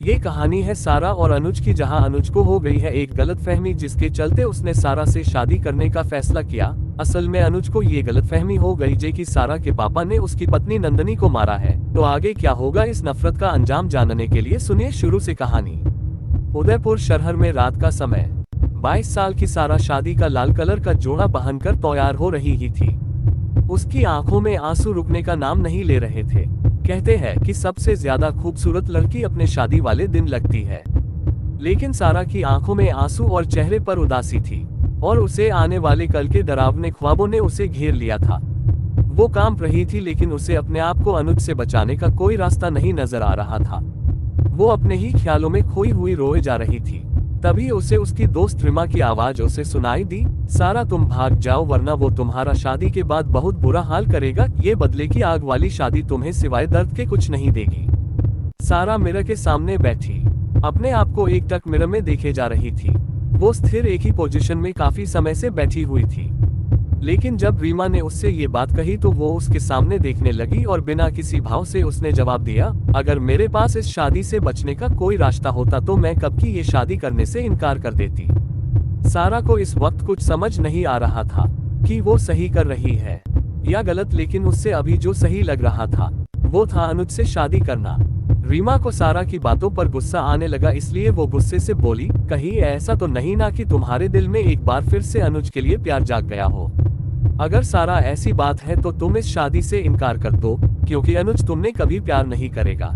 ये कहानी है सारा और अनुज की, जहां अनुज को हो गई है एक गलतफहमी जिसके चलते उसने सारा से शादी करने का फैसला किया। असल में अनुज को ये गलतफहमी हो गई कि सारा के पापा ने उसकी पत्नी नंदनी को मारा है। तो आगे क्या होगा, इस नफरत का अंजाम जानने के लिए सुनिए शुरू से कहानी। उदयपुर शहर में रात का समय। 22 साल की सारा शादी का लाल कलर का जोड़ा पहनकर तैयार हो रही ही थी। उसकी आंखों में आंसू रुकने का नाम नहीं ले रहे थे। कहते हैं कि सबसे ज्यादा खूबसूरत लड़की अपने शादी वाले दिन लगती है, लेकिन सारा की आंखों में आंसू और चेहरे पर उदासी थी और उसे आने वाले कल के डरावने ख्वाबों ने उसे घेर लिया था। वो कांप रही थी, लेकिन उसे अपने आप को अनुज से बचाने का कोई रास्ता नहीं नजर आ रहा था। वो अपने ही ख्यालों में खोई हुई रोए जा रही थी। तभी उसे उसकी दोस्त रिमा की आवाज उसे सुनाई दी, सारा तुम भाग जाओ वरना वो तुम्हारा शादी के बाद बहुत बुरा हाल करेगा। ये बदले की आग वाली शादी तुम्हें सिवाय दर्द के कुछ नहीं देगी। सारा मिरर के सामने बैठी अपने आप को एक टक मिरर में देखे जा रही थी। वो स्थिर एक ही पोजीशन में काफी समय से बैठी हुई थी, लेकिन जब रीमा ने उससे ये बात कही तो वो उसके सामने देखने लगी और बिना किसी भाव से उसने जवाब दिया, अगर मेरे पास इस शादी से बचने का कोई रास्ता होता तो मैं कब की ये शादी करने से इनकार कर देती। सारा को इस वक्त कुछ समझ नहीं आ रहा था कि वो सही कर रही है या गलत, लेकिन उससे अभी जो सही लग रहा था वो था अनुज से शादी करना। रीमा को सारा की बातों पर गुस्सा आने लगा, इसलिए वो गुस्से से बोली, कहीं ऐसा तो नहीं ना कि तुम्हारे दिल में एक बार फिर से अनुज के लिए प्यार जाग गया हो। अगर सारा ऐसी बात है तो तुम इस शादी से इनकार कर दो, क्योंकि अनुज तुमने कभी प्यार नहीं करेगा।